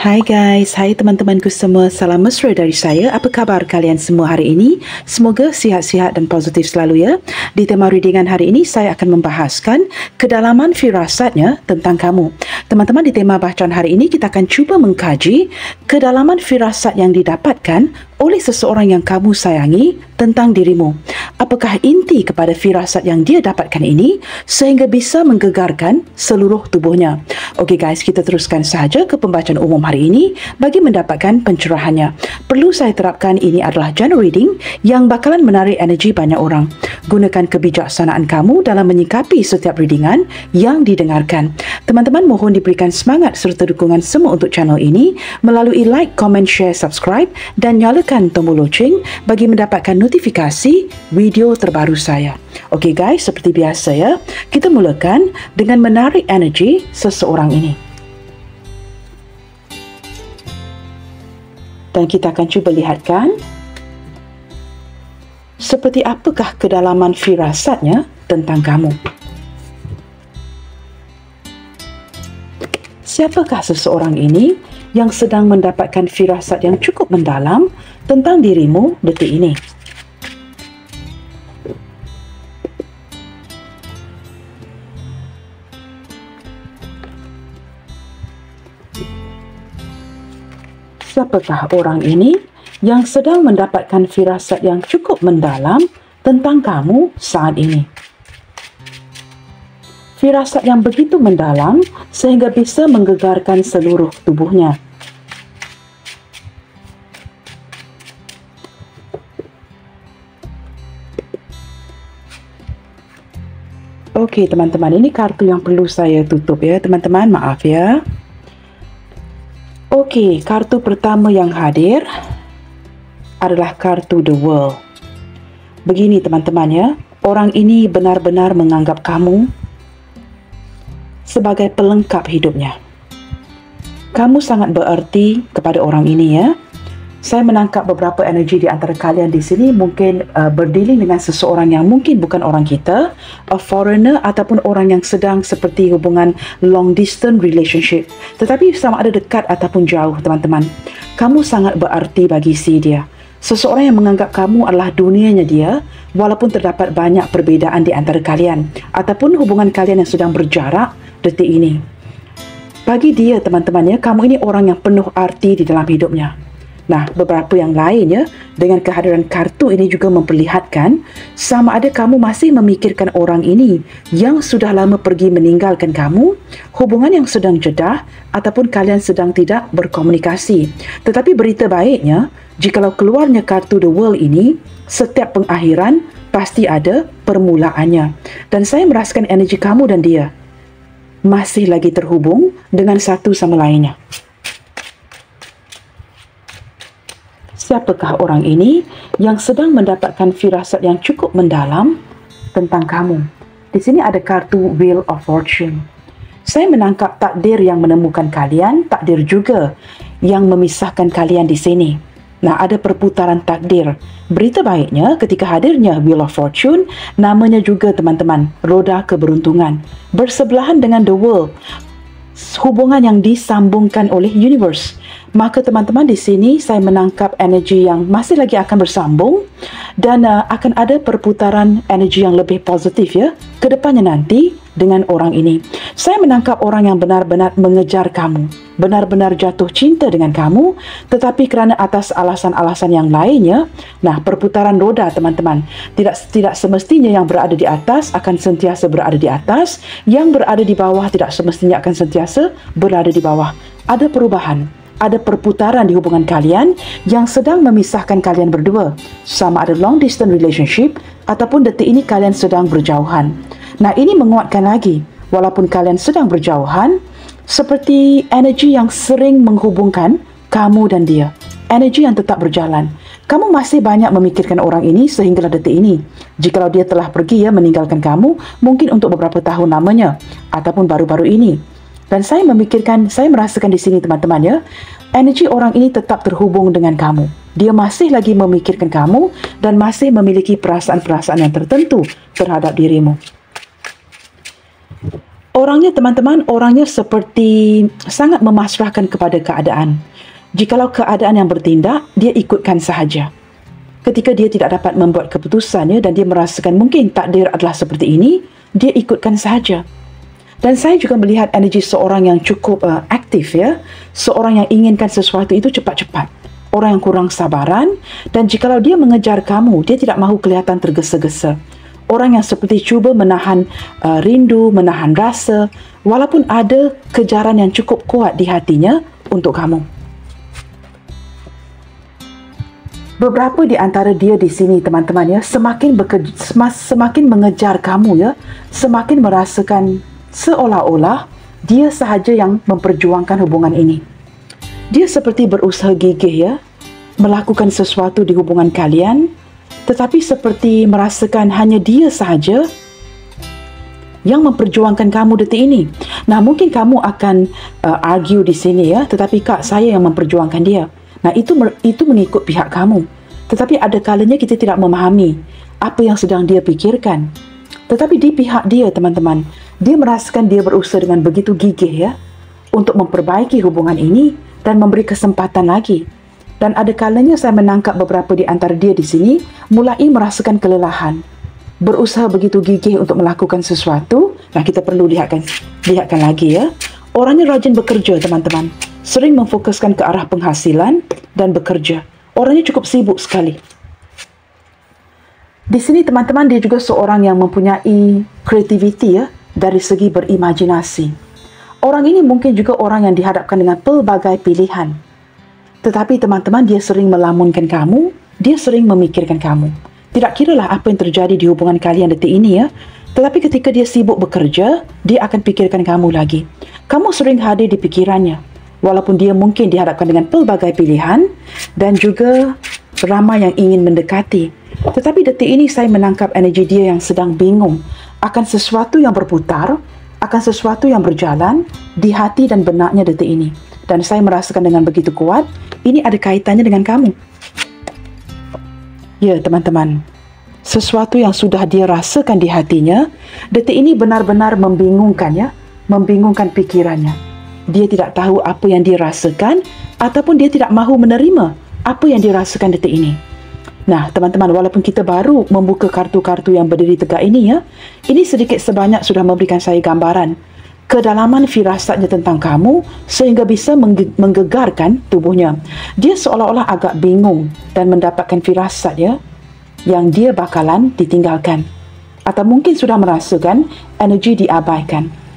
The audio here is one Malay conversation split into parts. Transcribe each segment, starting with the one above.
Hai guys, hai teman-temanku semua, salam mesra dari saya. Apa khabar kalian semua hari ini? Semoga sihat-sihat dan positif selalu ya. Di tema readingan hari ini, saya akan membahaskan kedalaman firasatnya tentang kamu. Teman-teman, di tema bacaan hari ini, kita akan cuba mengkaji kedalaman firasat yang didapatkan oleh seseorang yang kamu sayangi tentang dirimu. Apakah inti kepada firasat yang dia dapatkan ini sehingga bisa menggegarkan seluruh tubuhnya? Okey guys, kita teruskan sahaja ke pembacaan umum hari ini bagi mendapatkan pencerahannya. Perlu saya terapkan ini adalah general reading yang bakalan menarik energi banyak orang. Gunakan kebijaksanaan kamu dalam menyikapi setiap readingan yang didengarkan. Teman-teman mohon diberikan semangat serta dukungan semua untuk channel ini melalui like, comment, share, subscribe dan nyalakan tombol loceng bagi mendapatkan notifikasi video terbaru saya. Okey guys, seperti biasa ya, kita mulakan dengan menarik energi seseorang ini. Dan kita akan cuba lihatkan seperti apakah kedalaman firasatnya tentang kamu. Siapakah seseorang ini yang sedang mendapatkan firasat yang cukup mendalam tentang dirimu detik ini? Siapakah orang ini yang sedang mendapatkan firasat yang cukup mendalam tentang kamu saat ini? Firasat yang begitu mendalam sehingga bisa menggegarkan seluruh tubuhnya. Okey teman-teman, ini kartu yang perlu saya tutup ya teman-teman, maaf ya. Okey, kartu pertama yang hadir adalah kartu The World. Begini teman-teman ya, orang ini benar-benar menganggap kamu sebagai pelengkap hidupnya. Kamu sangat bererti kepada orang ini ya. Saya menangkap beberapa energi di antara kalian di sini mungkin berdealing dengan seseorang yang mungkin bukan orang kita, a foreigner ataupun orang yang sedang seperti hubungan long distance relationship. Tetapi sama ada dekat ataupun jauh teman-teman, kamu sangat berarti bagi si dia. Seseorang yang menganggap kamu adalah dunianya dia walaupun terdapat banyak perbezaan di antara kalian ataupun hubungan kalian yang sedang berjarak detik ini. Bagi dia teman-teman ya, kamu ini orang yang penuh arti di dalam hidupnya. Nah, beberapa yang lain ya, dengan kehadiran kartu ini juga memperlihatkan sama ada kamu masih memikirkan orang ini yang sudah lama pergi meninggalkan kamu, hubungan yang sedang jedah ataupun kalian sedang tidak berkomunikasi. Tetapi berita baiknya, jikalau keluarnya kartu The World ini, setiap pengakhiran pasti ada permulaannya. Dan saya merasakan energi kamu dan dia masih lagi terhubung dengan satu sama lainnya. Siapakah orang ini yang sedang mendapatkan firasat yang cukup mendalam tentang kamu? Di sini ada kartu Wheel of Fortune. Saya menangkap takdir yang menemukan kalian, takdir juga yang memisahkan kalian di sini. Nah, ada perputaran takdir. Berita baiknya ketika hadirnya Wheel of Fortune, namanya juga teman-teman, roda keberuntungan. Bersebelahan dengan The World, hubungan yang disambungkan oleh universe. Maka teman-teman di sini saya menangkap energi yang masih lagi akan bersambung dan akan ada perputaran energi yang lebih positif ya ke depannya nanti dengan orang ini. Saya menangkap orang yang benar-benar mengejar kamu, benar-benar jatuh cinta dengan kamu, tetapi kerana atas alasan-alasan yang lainnya. Nah, perputaran roda teman-teman, tidak semestinya yang berada di atas akan sentiasa berada di atas, yang berada di bawah tidak semestinya akan sentiasa berada di bawah. Ada perubahan, ada perputaran di hubungan kalian yang sedang memisahkan kalian berdua, sama ada long distance relationship ataupun detik ini kalian sedang berjauhan. Nah, ini menguatkan lagi, walaupun kalian sedang berjauhan, seperti energi yang sering menghubungkan kamu dan dia, energi yang tetap berjalan. Kamu masih banyak memikirkan orang ini sehingga detik ini. Jikalau dia telah pergi ya meninggalkan kamu, mungkin untuk beberapa tahun lamanya ataupun baru-baru ini. Dan saya memikirkan, saya merasakan di sini teman-teman ya, energi orang ini tetap terhubung dengan kamu. Dia masih lagi memikirkan kamu dan masih memiliki perasaan-perasaan yang tertentu terhadap dirimu. Orangnya teman-teman, orangnya seperti sangat memasrahkan kepada keadaan. Jikalau keadaan yang bertindak, dia ikutkan sahaja. Ketika dia tidak dapat membuat keputusannya dan dia merasakan mungkin takdir adalah seperti ini, dia ikutkan sahaja. Dan saya juga melihat energi seorang yang cukup aktif ya. Seorang yang inginkan sesuatu itu cepat-cepat. Orang yang kurang sabaran, dan jikalau dia mengejar kamu, dia tidak mahu kelihatan tergesa-gesa. Orang yang seperti cuba menahan rindu, menahan rasa, walaupun ada kejaran yang cukup kuat di hatinya untuk kamu. Beberapa di antara dia di sini teman-teman ya, semakin mengejar kamu ya, semakin merasakan seolah-olah dia sahaja yang memperjuangkan hubungan ini. Dia seperti berusaha gigih ya, melakukan sesuatu di hubungan kalian, tetapi seperti merasakan hanya dia sahaja yang memperjuangkan kamu detik ini. Nah, mungkin kamu akan argue di sini ya, tetapi Kak, saya yang memperjuangkan dia. Nah, itu mengikut pihak kamu. Tetapi ada kalanya kita tidak memahami apa yang sedang dia pikirkan. Tetapi di pihak dia, teman-teman, dia merasakan dia berusaha dengan begitu gigih ya untuk memperbaiki hubungan ini dan memberi kesempatan lagi. Dan ada kalanya saya menangkap beberapa di antara dia di sini mulai merasakan kelelahan. Berusaha begitu gigih untuk melakukan sesuatu. Nah, kita perlu lihatkan lagi ya. Orangnya rajin bekerja, teman-teman. Sering memfokuskan ke arah penghasilan dan bekerja. Orangnya cukup sibuk sekali. Di sini teman-teman, dia juga seorang yang mempunyai kreativiti ya, dari segi berimajinasi. Orang ini mungkin juga orang yang dihadapkan dengan pelbagai pilihan. Tetapi teman-teman, dia sering melamunkan kamu, dia sering memikirkan kamu. Tidak kiralah apa yang terjadi di hubungan kalian detik ini ya. Tetapi ketika dia sibuk bekerja, dia akan pikirkan kamu lagi. Kamu sering hadir di pikirannya. Walaupun dia mungkin dihadapkan dengan pelbagai pilihan dan juga ramai yang ingin mendekati. Tetapi detik ini saya menangkap energi dia yang sedang bingung akan sesuatu yang berputar, akan sesuatu yang berjalan di hati dan benaknya detik ini. Dan saya merasakan dengan begitu kuat, ini ada kaitannya dengan kamu. Ya teman-teman, sesuatu yang sudah dia rasakan di hatinya, detik ini benar-benar membingungkan ya, membingungkan pikirannya. Dia tidak tahu apa yang dia rasakan ataupun dia tidak mahu menerima apa yang dia rasakan detik ini. Nah, teman-teman, walaupun kita baru membuka kartu-kartu yang berdiri tegak ini ya, ini sedikit sebanyak sudah memberikan saya gambaran kedalaman firasatnya tentang kamu sehingga bisa menggegarkan tubuhnya. Dia seolah-olah agak bingung dan mendapatkan firasat ya, yang dia bakalan ditinggalkan. Atau mungkin sudah merasakan energi diabaikan.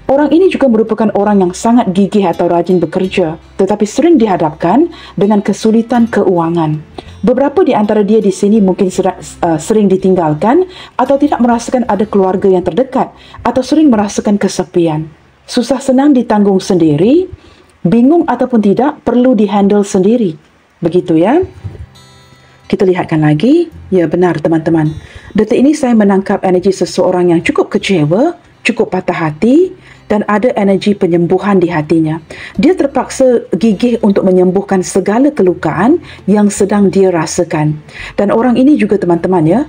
Orang ini juga merupakan orang yang sangat gigih atau rajin bekerja, tetapi sering dihadapkan dengan kesulitan keuangan. Beberapa di antara dia di sini mungkin sering ditinggalkan atau tidak merasakan ada keluarga yang terdekat atau sering merasakan kesepian. Susah senang ditanggung sendiri, bingung ataupun tidak perlu dihandle sendiri. Begitu ya. Kita lihatkan lagi. Ya benar teman-teman. Detik ini saya menangkap energi seseorang yang cukup kecewa, cukup patah hati dan ada energi penyembuhan di hatinya. Dia terpaksa gigih untuk menyembuhkan segala kelukaan yang sedang dia rasakan. Dan orang ini juga teman-teman ya,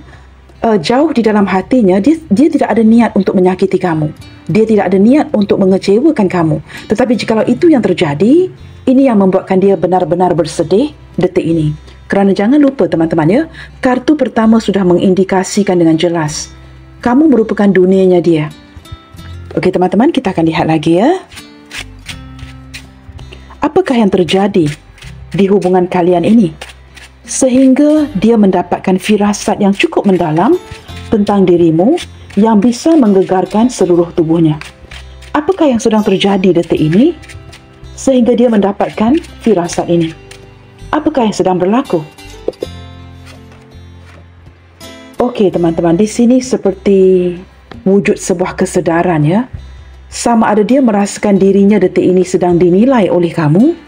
jauh di dalam hatinya, dia tidak ada niat untuk menyakiti kamu. Dia tidak ada niat untuk mengecewakan kamu. Tetapi jikalau itu yang terjadi, ini yang membuatkan dia benar-benar bersedih detik ini. Kerana jangan lupa teman-teman ya, kartu pertama sudah mengindikasikan dengan jelas, kamu merupakan dunianya dia. Okey teman-teman, kita akan lihat lagi ya. Apakah yang terjadi di hubungan kalian ini sehingga dia mendapatkan firasat yang cukup mendalam tentang dirimu yang bisa menggegarkan seluruh tubuhnya? Apakah yang sedang terjadi detik ini sehingga dia mendapatkan firasat ini? Apakah yang sedang berlaku? Okey teman-teman, di sini seperti wujud sebuah kesedaran ya. Sama ada dia merasakan dirinya detik ini sedang dinilai oleh kamu,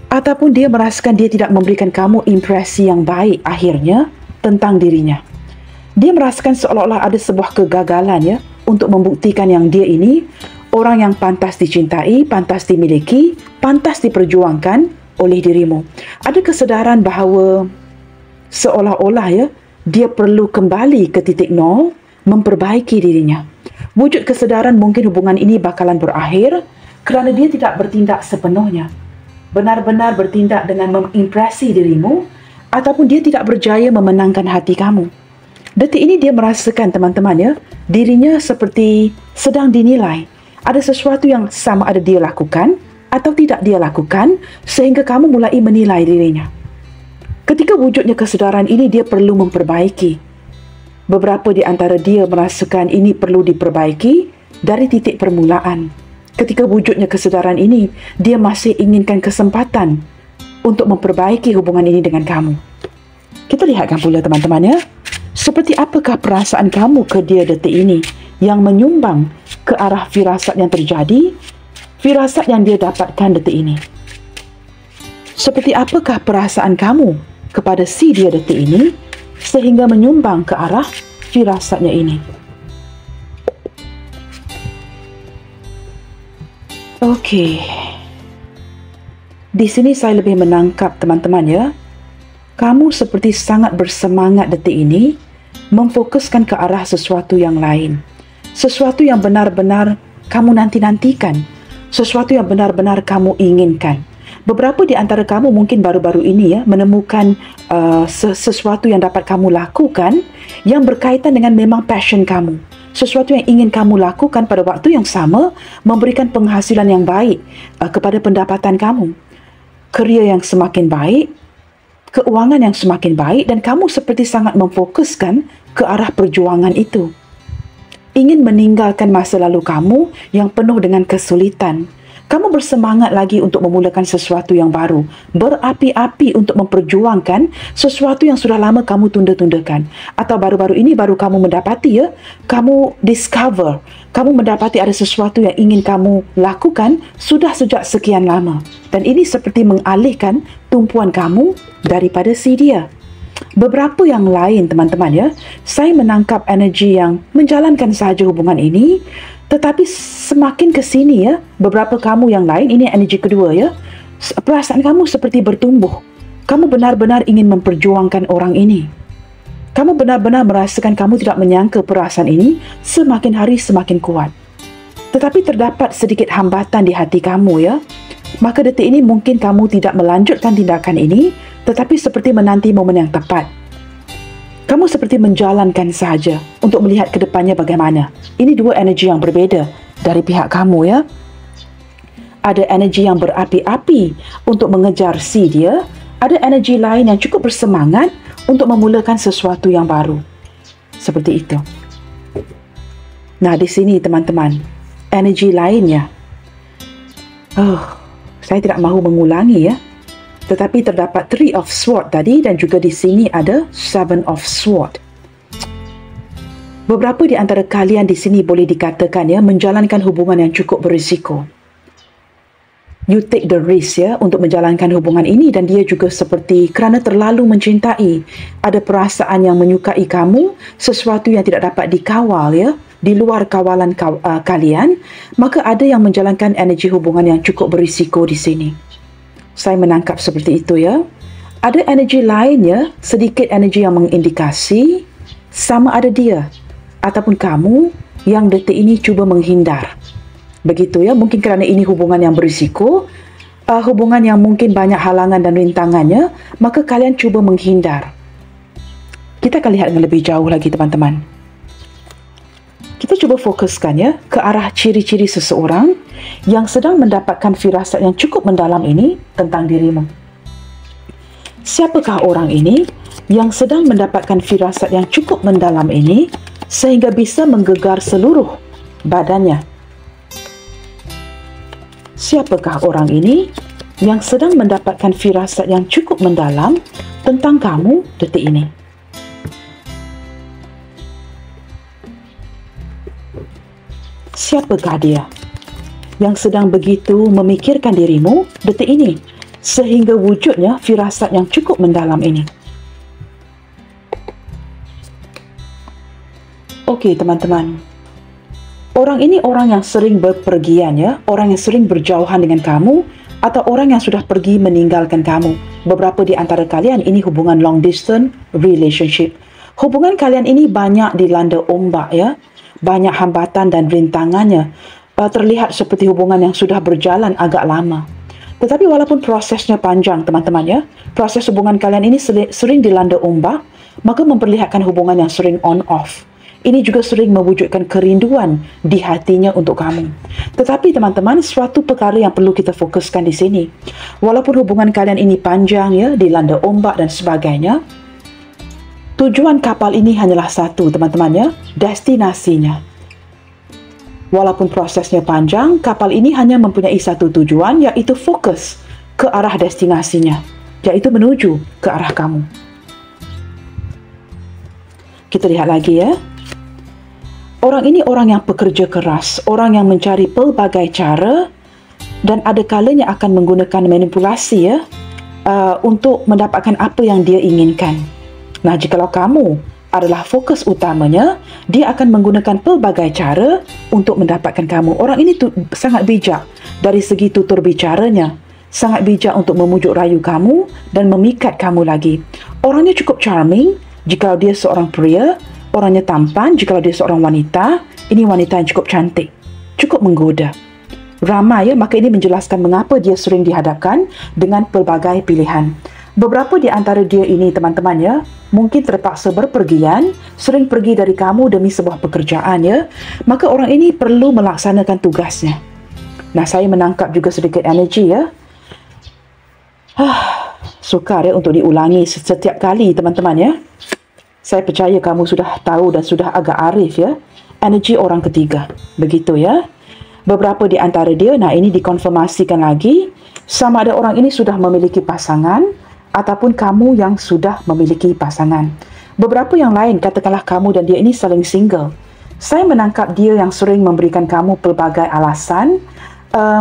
ataupun dia merasakan dia tidak memberikan kamu impresi yang baik akhirnya tentang dirinya. Dia merasakan seolah-olah ada sebuah kegagalan ya untuk membuktikan yang dia ini orang yang pantas dicintai, pantas dimiliki, pantas diperjuangkan oleh dirimu. Ada kesedaran bahawa seolah-olah ya dia perlu kembali ke titik nol, memperbaiki dirinya. Wujud kesedaran mungkin hubungan ini bakalan berakhir kerana dia tidak bertindak sepenuhnya, benar-benar bertindak dengan mengimpresi dirimu, ataupun dia tidak berjaya memenangkan hati kamu. Detik ini dia merasakan, teman-teman ya, dirinya seperti sedang dinilai. Ada sesuatu yang sama ada dia lakukan atau tidak dia lakukan, sehingga kamu mulai menilai dirinya. Ketika wujudnya kesedaran ini, dia perlu memperbaiki. Beberapa di antara dia merasakan ini perlu diperbaiki dari titik permulaan. Ketika wujudnya kesedaran ini, dia masih inginkan kesempatan untuk memperbaiki hubungan ini dengan kamu. Kita lihatkan pula, teman-teman ya, seperti apakah perasaan kamu ke dia detik ini yang menyumbang ke arah firasat yang terjadi, firasat yang dia dapatkan detik ini. Seperti apakah perasaan kamu kepada si dia detik ini sehingga menyumbang ke arah firasatnya ini. Okey. Di sini saya lebih menangkap, teman-teman ya. Kamu seperti sangat bersemangat detik ini memfokuskan ke arah sesuatu yang lain. Sesuatu yang benar-benar kamu nanti-nantikan. Sesuatu yang benar-benar kamu inginkan. Beberapa di antara kamu mungkin baru-baru ini ya menemukan sesuatu yang dapat kamu lakukan yang berkaitan dengan memang passion kamu. Sesuatu yang ingin kamu lakukan pada waktu yang sama memberikan penghasilan yang baik kepada pendapatan kamu. Kerja yang semakin baik, keuangan yang semakin baik, dan kamu seperti sangat memfokuskan ke arah perjuangan itu. Ingin meninggalkan masa lalu kamu yang penuh dengan kesulitan. Kamu bersemangat lagi untuk memulakan sesuatu yang baru. Berapi-api untuk memperjuangkan sesuatu yang sudah lama kamu tunda-tundakan. Atau baru-baru ini baru kamu mendapati ya, kamu discover, kamu mendapati ada sesuatu yang ingin kamu lakukan sudah sejak sekian lama. Dan ini seperti mengalihkan tumpuan kamu daripada si dia. Beberapa yang lain, teman-teman ya, saya menangkap energi yang menjalankan sahaja hubungan ini. Tetapi semakin ke sini ya, beberapa kamu yang lain, ini energi kedua ya, perasaan kamu seperti bertumbuh. Kamu benar-benar ingin memperjuangkan orang ini. Kamu benar-benar merasakan kamu tidak menyangka perasaan ini semakin hari semakin kuat. Tetapi terdapat sedikit hambatan di hati kamu ya. Maka detik ini mungkin kamu tidak melanjutkan tindakan ini, tetapi seperti menanti momen yang tepat. Kamu seperti menjalankan sahaja untuk melihat ke depannya bagaimana. Ini dua energi yang berbeza dari pihak kamu ya. Ada energi yang berapi-api untuk mengejar si dia. Ada energi lain yang cukup bersemangat untuk memulakan sesuatu yang baru. Seperti itu. Nah, di sini teman-teman, energi lainnya. Saya tidak mahu mengulangi ya. Tetapi terdapat Three of Swords tadi dan juga di sini ada Seven of Swords. Beberapa di antara kalian di sini boleh dikatakan ya menjalankan hubungan yang cukup berisiko. You take the risk ya untuk menjalankan hubungan ini, dan dia juga seperti kerana terlalu mencintai, ada perasaan yang menyukai kamu, sesuatu yang tidak dapat dikawal ya, di luar kawalan kalian, maka ada yang menjalankan energi hubungan yang cukup berisiko di sini. Saya menangkap seperti itu ya. Ada energi lainnya, sedikit energi yang mengindikasi sama ada dia ataupun kamu yang detik ini cuba menghindar. Begitu ya, mungkin kerana ini hubungan yang berisiko, hubungan yang mungkin banyak halangan dan rintangannya, maka kalian cuba menghindar. Kita akan lihat dengan lebih jauh lagi, teman-teman. Kita cuba fokuskan ya ke arah ciri-ciri seseorang yang sedang mendapatkan firasat yang cukup mendalam ini tentang dirimu. Siapakah orang ini yang sedang mendapatkan firasat yang cukup mendalam ini sehingga bisa menggegar seluruh badannya? Siapakah orang ini yang sedang mendapatkan firasat yang cukup mendalam tentang kamu detik ini? Siapakah dia yang sedang begitu memikirkan dirimu detik ini sehingga wujudnya firasat yang cukup mendalam ini? Okey, teman-teman. Orang ini orang yang sering berpergian ya, orang yang sering berjauhan dengan kamu atau orang yang sudah pergi meninggalkan kamu. Beberapa di antara kalian ini hubungan long distance relationship. Hubungan kalian ini banyak dilanda ombak ya. banyak hambatan dan rintangannya. Terlihat seperti hubungan yang sudah berjalan agak lama. Tetapi walaupun prosesnya panjang, teman-teman ya, proses hubungan kalian ini sering dilanda ombak, maka memperlihatkan hubungan yang sering on-off. Ini juga sering mewujudkan kerinduan di hatinya untuk kamu. Tetapi teman-teman, suatu perkara yang perlu kita fokuskan di sini. Walaupun hubungan kalian ini panjang ya, dilanda ombak dan sebagainya, tujuan kapal ini hanyalah satu, teman-teman ya, destinasinya. Walaupun prosesnya panjang, kapal ini hanya mempunyai satu tujuan, yaitu fokus ke arah destinasinya, yaitu menuju ke arah kamu. Kita lihat lagi ya. Orang ini orang yang pekerja keras, orang yang mencari pelbagai cara dan ada kalanya akan menggunakan manipulasi ya, untuk mendapatkan apa yang dia inginkan. Nah, jikalau kamu adalah fokus utamanya, dia akan menggunakan pelbagai cara untuk mendapatkan kamu. Orang ini sangat bijak dari segi tutur bicaranya, sangat bijak untuk memujuk rayu kamu dan memikat kamu lagi. Orangnya cukup charming jikalau dia seorang pria, orangnya tampan jikalau dia seorang wanita. Ini wanita yang cukup cantik, cukup menggoda, ramai ya. Maka ini menjelaskan mengapa dia sering dihadapkan dengan pelbagai pilihan. Beberapa di antara dia ini, teman-teman ya, mungkin terpaksa berpergian, sering pergi dari kamu demi sebuah pekerjaan ya. Maka orang ini perlu melaksanakan tugasnya. Nah, saya menangkap juga sedikit energi ya. Sukar ya untuk diulangi setiap kali, teman-teman ya. Saya percaya kamu sudah tahu dan sudah agak arif ya. Energi orang ketiga. Begitu ya. Beberapa di antara dia, nah ini dikonfirmasikan lagi. Sama ada orang ini sudah memiliki pasangan ataupun kamu yang sudah memiliki pasangan. Beberapa yang lain, katakanlah kamu dan dia ini saling single. Saya menangkap dia yang sering memberikan kamu pelbagai alasan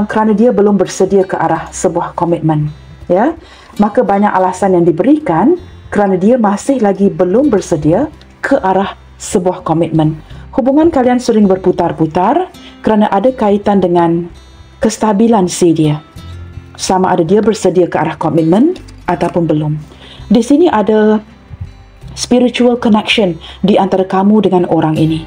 kerana dia belum bersedia ke arah sebuah komitmen. Ya. Maka banyak alasan yang diberikan kerana dia masih lagi belum bersedia ke arah sebuah komitmen. Hubungan kalian sering berputar-putar kerana ada kaitan dengan kestabilan si dia. Sama ada dia bersedia ke arah komitmen ataupun belum. Di sini ada spiritual connection di antara kamu dengan orang ini.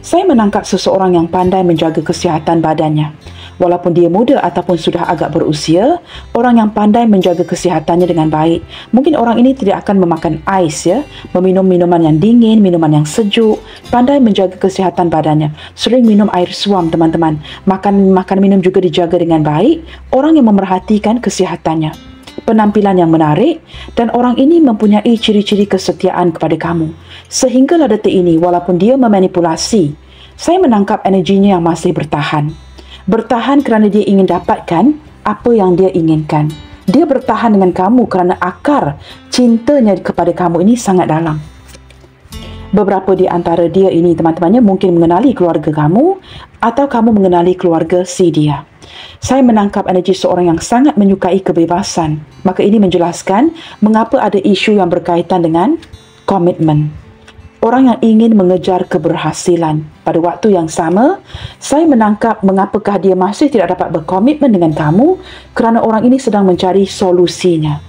Saya menangkap seseorang yang pandai menjaga kesihatan badannya. Walaupun dia muda ataupun sudah agak berusia, orang yang pandai menjaga kesihatannya dengan baik. Mungkin orang ini tidak akan memakan ais ya, meminum minuman yang dingin, minuman yang sejuk, pandai menjaga kesihatan badannya. Sering minum air suam, teman-teman. Makan minum juga dijaga dengan baik. Orang yang memerhatikan kesihatannya. Penampilan yang menarik, dan orang ini mempunyai ciri-ciri kesetiaan kepada kamu. Sehinggalah detik ini, walaupun dia memanipulasi, saya menangkap energinya yang masih bertahan. Bertahan kerana dia ingin dapatkan apa yang dia inginkan. Dia bertahan dengan kamu kerana akar cintanya kepada kamu ini sangat dalam. Beberapa di antara dia ini, teman-temannya, mungkin mengenali keluarga kamu atau kamu mengenali keluarga si dia. Saya menangkap energi seorang yang sangat menyukai kebebasan. Maka ini menjelaskan mengapa ada isu yang berkaitan dengan komitmen. Orang yang ingin mengejar keberhasilan. Pada waktu yang sama, saya menangkap mengapakah dia masih tidak dapat berkomitmen dengan kamu kerana orang ini sedang mencari solusinya.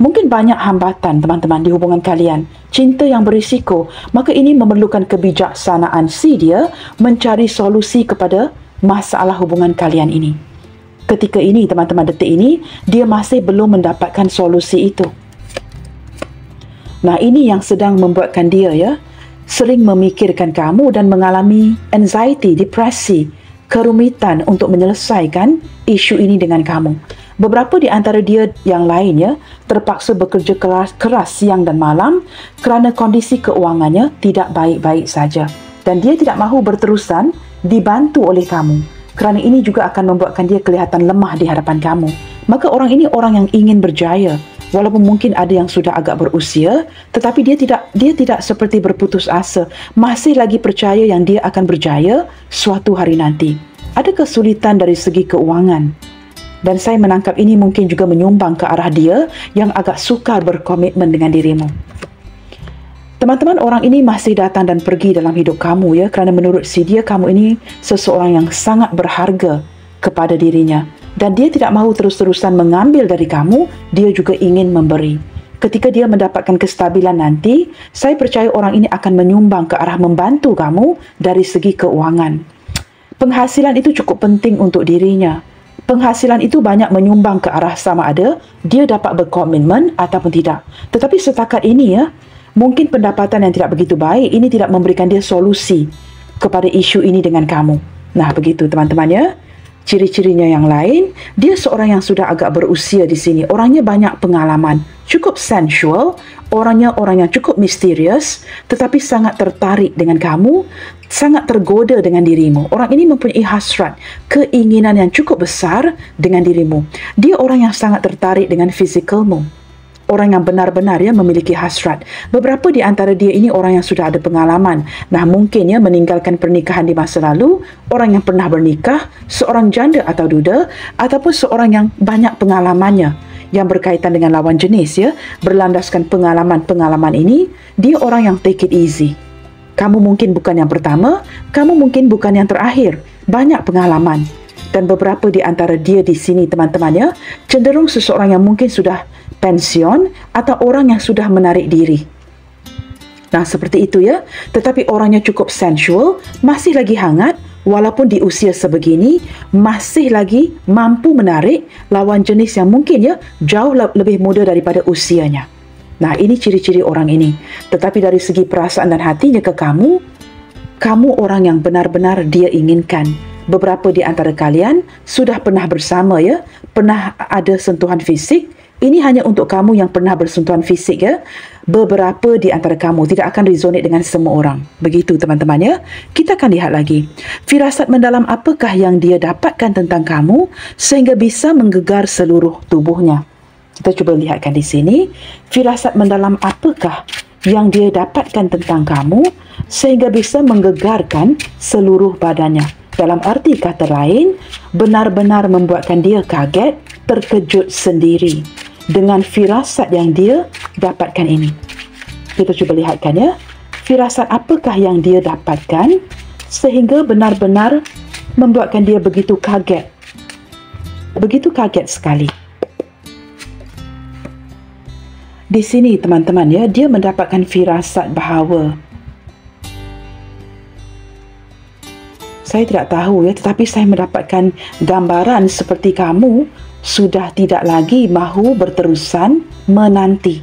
Mungkin banyak hambatan, teman-teman, di hubungan kalian. Cinta yang berisiko. Maka ini memerlukan kebijaksanaan si dia mencari solusi kepada masalah hubungan kalian ini. Ketika ini, teman-teman, detik ini, dia masih belum mendapatkan solusi itu. Nah, ini yang sedang membuatkan dia ya, sering memikirkan kamu dan mengalami anxiety, depresi, kerumitan untuk menyelesaikan isu ini dengan kamu. Beberapa di antara dia yang lainnya terpaksa bekerja keras siang dan malam kerana kondisi keuangannya tidak baik-baik saja. Dan dia tidak mahu berterusan dibantu oleh kamu. Kerana ini juga akan membuatkan dia kelihatan lemah di hadapan kamu. Maka orang ini orang yang ingin berjaya. Walaupun mungkin ada yang sudah agak berusia, tetapi dia tidak seperti berputus asa, masih lagi percaya yang dia akan berjaya suatu hari nanti. Ada kesulitan dari segi keuangan. Dan saya menangkap ini mungkin juga menyumbang ke arah dia yang agak sukar berkomitmen dengan dirimu. Teman-teman, orang ini masih datang dan pergi dalam hidup kamu ya, kerana menurut si dia kamu ini seseorang yang sangat berharga kepada dirinya. Dan dia tidak mahu terus-terusan mengambil dari kamu, dia juga ingin memberi. ketika dia mendapatkan kestabilan nanti, saya percaya orang ini akan menyumbang ke arah membantu kamu dari segi keuangan. Penghasilan itu cukup penting untuk dirinya. Penghasilan itu banyak menyumbang ke arah sama ada dia dapat berkomitmen ataupun tidak. Tetapi setakat ini mungkin pendapatan yang tidak begitu baik ini tidak memberikan dia solusi kepada isu ini dengan kamu. Nah, begitu teman-teman ya. Ciri-cirinya yang lain, dia seorang yang sudah agak berusia di sini. Orangnya banyak pengalaman, cukup sensual, orangnya orang yang cukup misterius, tetapi sangat tertarik dengan kamu, sangat tergoda dengan dirimu. Orang ini mempunyai hasrat, keinginan yang cukup besar dengan dirimu. Dia orang yang sangat tertarik dengan fisikalmu. Orang yang benar-benar memiliki hasrat. Beberapa di antara dia ini orang yang sudah ada pengalaman. Nah, mungkin meninggalkan pernikahan di masa lalu, orang yang pernah bernikah, seorang janda atau duda, ataupun seorang yang banyak pengalamannya yang berkaitan dengan lawan jenis berlandaskan pengalaman-pengalaman ini, dia orang yang take it easy. Kamu mungkin bukan yang pertama, kamu mungkin bukan yang terakhir. Banyak pengalaman. Dan beberapa di antara dia di sini teman-teman cenderung seseorang yang mungkin sudah pensiun atau orang yang sudah menarik diri. Nah, seperti itu Tetapi orangnya cukup sensual, masih lagi hangat, walaupun di usia sebegini, masih lagi mampu menarik lawan jenis yang mungkin jauh lebih muda daripada usianya. Nah, ini ciri-ciri orang ini. Tetapi dari segi perasaan dan hatinya ke kamu orang yang benar-benar dia inginkan. Beberapa di antara kalian sudah pernah bersama pernah ada sentuhan fisik. Ini hanya untuk kamu yang pernah bersentuhan fisik Beberapa di antara kamu, tidak akan resonate dengan semua orang. Begitu teman-teman Kita akan lihat lagi. Firasat mendalam apakah yang dia dapatkan tentang kamu sehingga bisa menggegar seluruh tubuhnya. Kita cuba lihatkan di sini. Firasat mendalam apakah yang dia dapatkan tentang kamu sehingga bisa menggegarkan seluruh badannya. Dalam arti kata lain, benar-benar membuatkan dia kaget, terkejut sendiri dengan firasat yang dia dapatkan ini. Kita cuba lihatkan firasat apakah yang dia dapatkan sehingga benar-benar membuatkan dia begitu kaget. Begitu kaget sekali. Di sini teman-teman dia mendapatkan firasat bahawa saya tidak tahu tetapi saya mendapatkan gambaran seperti kamu sudah tidak lagi mahu berterusan menanti.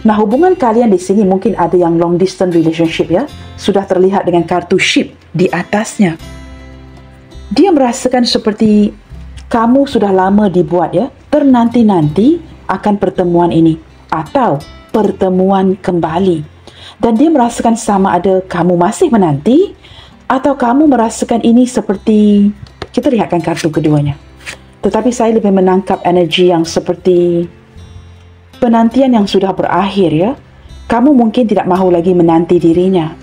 Nah, hubungan kalian di sini mungkin ada yang long distance relationship sudah terlihat dengan kartu ship di atasnya. Dia merasakan seperti kamu sudah lama dibuat ternanti-nanti akan pertemuan ini atau pertemuan kembali. Dan dia merasakan sama ada kamu masih menanti atau kamu merasakan ini seperti, kita lihatkan kartu keduanya. Tetapi saya lebih menangkap energi yang seperti penantian yang sudah berakhir Kamu mungkin tidak mahu lagi menanti dirinya.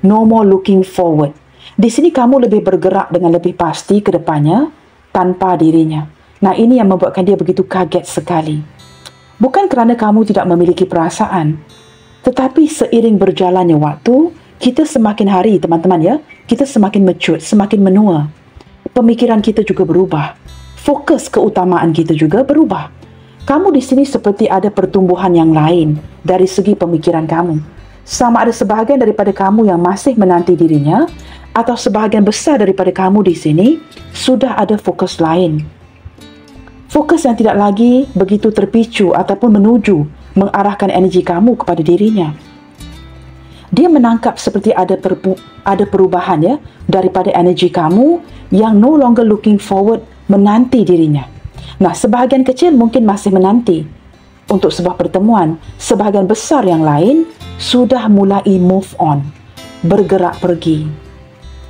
No more looking forward. Di sini kamu lebih bergerak dengan lebih pasti ke depannya tanpa dirinya. Nah, ini yang membuatkan dia begitu kaget sekali. Bukan kerana kamu tidak memiliki perasaan, tetapi seiring berjalannya waktu, kita semakin hari teman-teman kita semakin mature, semakin menua. Pemikiran kita juga berubah. Fokus keutamaan kita juga berubah. Kamu di sini seperti ada pertumbuhan yang lain dari segi pemikiran kamu. Sama ada sebahagian daripada kamu yang masih menanti dirinya atau sebahagian besar daripada kamu di sini sudah ada fokus lain. Fokus yang tidak lagi begitu terpicu ataupun menuju mengarahkan energi kamu kepada dirinya. Dia menangkap seperti ada perubahan daripada energi kamu yang no longer looking forward menanti dirinya. Nah, sebahagian kecil mungkin masih menanti untuk sebuah pertemuan. Sebahagian besar yang lain sudah mulai move on, bergerak pergi.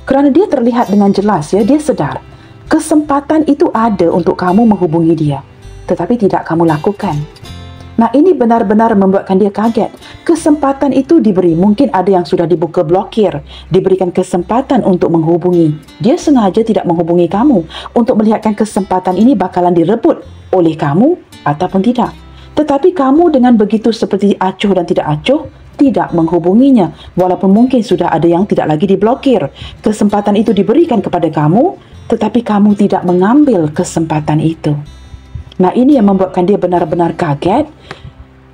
Kerana dia terlihat dengan jelas dia sedar kesempatan itu ada untuk kamu menghubungi dia, tetapi tidak kamu lakukan. Nah, ini benar-benar membuatkan dia kaget. Kesempatan itu diberi, mungkin ada yang sudah dibuka blokir, diberikan kesempatan untuk menghubungi. Dia sengaja tidak menghubungi kamu untuk melihatkan kesempatan ini bakalan direbut oleh kamu ataupun tidak. Tetapi kamu dengan begitu seperti acuh dan tidak acuh, tidak menghubunginya. Walaupun mungkin sudah ada yang tidak lagi diblokir. Kesempatan itu diberikan kepada kamu, tetapi kamu tidak mengambil kesempatan itu. Nah, ini yang membuatkan dia benar-benar kaget.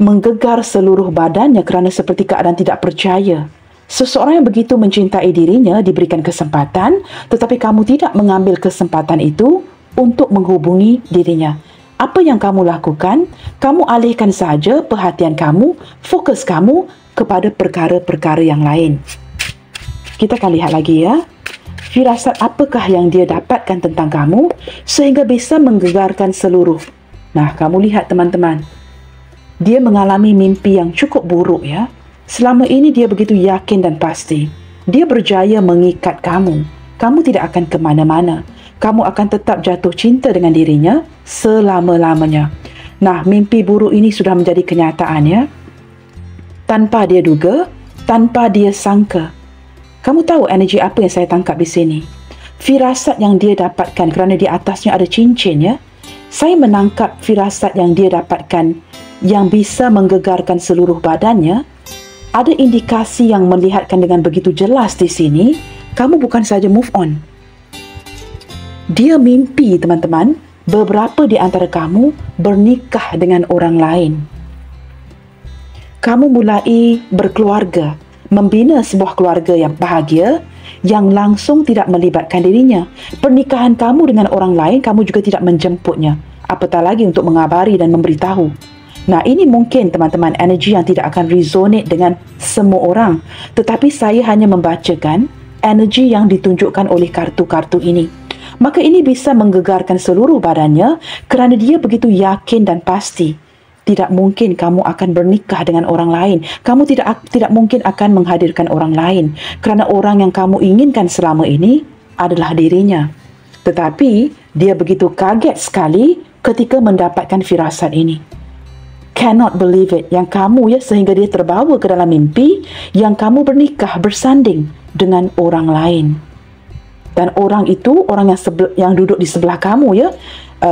menggegar seluruh badannya kerana seperti keadaan tidak percaya. Seseorang yang begitu mencintai dirinya diberikan kesempatan, tetapi kamu tidak mengambil kesempatan itu untuk menghubungi dirinya. Apa yang kamu lakukan? Kamu alihkan saja perhatian kamu, fokus kamu kepada perkara-perkara yang lain. Kita akan lihat lagi ya. Firasat apakah yang dia dapatkan tentang kamu sehingga bisa menggegarkan seluruh. Nah, kamu lihat teman-teman. Dia mengalami mimpi yang cukup buruk ya. Selama ini dia begitu yakin dan pasti. Dia berjaya mengikat kamu. Kamu tidak akan ke mana-mana. Kamu akan tetap jatuh cinta dengan dirinya selama-lamanya. Nah, mimpi buruk ini sudah menjadi kenyataan ya. Tanpa dia duga, tanpa dia sangka. Kamu tahu energi apa yang saya tangkap di sini? Firasat yang dia dapatkan kerana di atasnya ada cincin ya. Saya menangkap firasat yang dia dapatkan yang bisa menggegarkan seluruh badannya. Ada indikasi yang melihatkan dengan begitu jelas di sini, kamu bukan saja move on. Dia mimpi, teman-teman, beberapa di antara kamu bernikah dengan orang lain. Kamu mulai berkeluarga, membina sebuah keluarga yang bahagia, yang langsung tidak melibatkan dirinya. Pernikahan kamu dengan orang lain, kamu juga tidak menjemputnya. Apatah lagi untuk mengabari dan memberitahu. Nah, ini mungkin teman-teman energi yang tidak akan resonate dengan semua orang. Tetapi saya hanya membacakan energi yang ditunjukkan oleh kartu-kartu ini. Maka ini bisa menggegarkan seluruh badannya kerana dia begitu yakin dan pasti. Tidak mungkin kamu akan bernikah dengan orang lain. Kamu tidak mungkin akan menghadirkan orang lain. Kerana orang yang kamu inginkan selama ini adalah dirinya. Tetapi dia begitu kaget sekali ketika mendapatkan firasat ini. Cannot believe it, yang kamu ya sehingga dia terbawa ke dalam mimpi yang kamu bernikah bersanding dengan orang lain. Dan orang itu, orang yang duduk di sebelah kamu ya,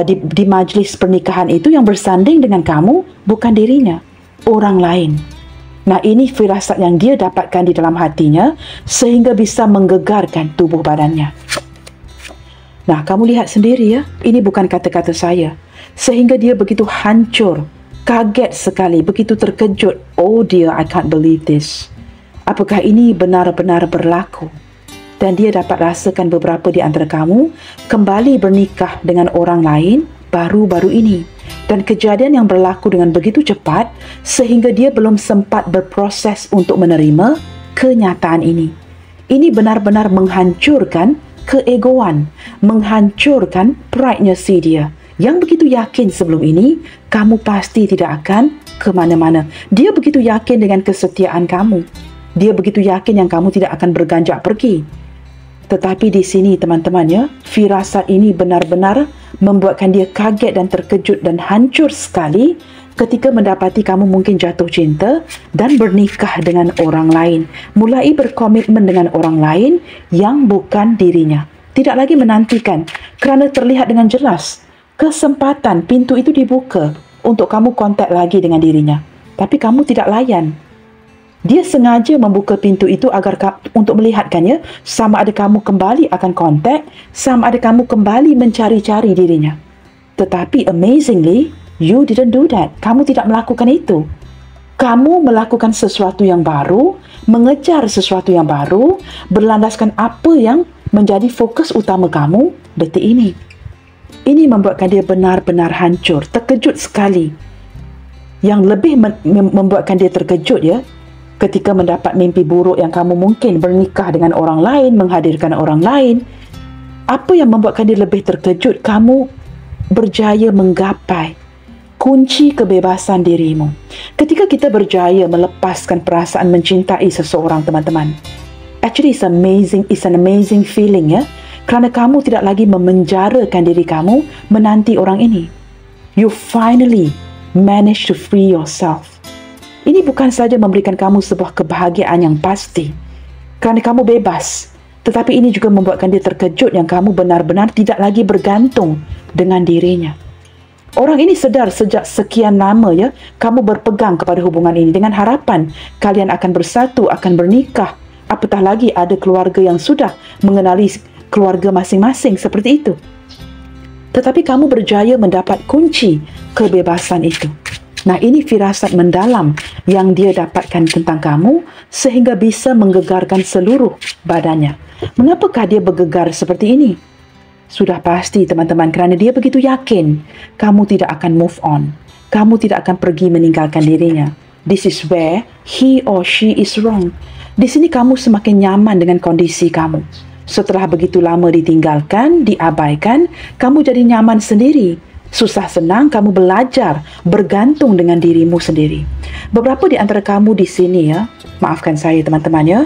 di majlis pernikahan itu yang bersanding dengan kamu bukan dirinya, orang lain. Nah, ini firasat yang dia dapatkan di dalam hatinya sehingga bisa menggegarkan tubuh badannya. Nah, kamu lihat sendiri ya, ini bukan kata-kata saya. Sehingga dia begitu hancur, kaget sekali, begitu terkejut. Oh dear, I can't believe this. Apakah ini benar-benar berlaku? Dan dia dapat rasakan beberapa di antara kamu kembali bernikah dengan orang lain baru-baru ini. Dan kejadian yang berlaku dengan begitu cepat sehingga dia belum sempat berproses untuk menerima kenyataan ini. Ini benar-benar menghancurkan keegoan, menghancurkan pride-nya si dia. Yang begitu yakin sebelum ini, kamu pasti tidak akan ke mana-mana. Dia begitu yakin dengan kesetiaan kamu. Dia begitu yakin yang kamu tidak akan berganjak pergi. Tetapi di sini teman-teman ya, firasat ini benar-benar membuatkan dia kaget dan terkejut dan hancur sekali ketika mendapati kamu mungkin jatuh cinta dan bernikah dengan orang lain. Mulai berkomitmen dengan orang lain yang bukan dirinya. Tidak lagi menantikan kerana terlihat dengan jelas. Kesempatan pintu itu dibuka untuk kamu kontak lagi dengan dirinya. Tapi kamu tidak layan. Dia sengaja membuka pintu itu agar untuk melihatkannya sama ada kamu kembali akan kontak, sama ada kamu kembali mencari-cari dirinya. Tetapi amazingly, you didn't do that. Kamu tidak melakukan itu. Kamu melakukan sesuatu yang baru, mengejar sesuatu yang baru, berlandaskan apa yang menjadi fokus utama kamu detik ini. Ini membuatkan dia benar-benar hancur, terkejut sekali. Yang lebih membuatkan dia terkejut ya, ketika mendapat mimpi buruk yang kamu mungkin bernikah dengan orang lain, menghadirkan orang lain. Apa yang membuatkan dia lebih terkejut? Kamu berjaya menggapai kunci kebebasan dirimu. Ketika kita berjaya melepaskan perasaan mencintai seseorang, teman-teman, actually it's an amazing feeling ya. Kerana kamu tidak lagi memenjarakan diri kamu menanti orang ini. You finally manage to free yourself. Ini bukan saja memberikan kamu sebuah kebahagiaan yang pasti, kerana kamu bebas. Tetapi ini juga membuatkan dia terkejut yang kamu benar-benar tidak lagi bergantung dengan dirinya. Orang ini sedar sejak sekian lama ya, kamu berpegang kepada hubungan ini dengan harapan kalian akan bersatu, akan bernikah. Apatah lagi ada keluarga yang sudah mengenali keluarga masing-masing seperti itu. Tetapi kamu berjaya mendapat kunci kebebasan itu. Nah, ini firasat mendalam yang dia dapatkan tentang kamu sehingga bisa menggegarkan seluruh badannya. Mengapakah dia bergegar seperti ini? Sudah pasti teman-teman, kerana dia begitu yakin kamu tidak akan move on. Kamu tidak akan pergi meninggalkan dirinya. This is where he or she is wrong. Di sini kamu semakin nyaman dengan kondisi kamu. Setelah begitu lama ditinggalkan, diabaikan, kamu jadi nyaman sendiri. Susah senang kamu belajar bergantung dengan dirimu sendiri. Beberapa di antara kamu di sini ya, maafkan saya teman-teman ya,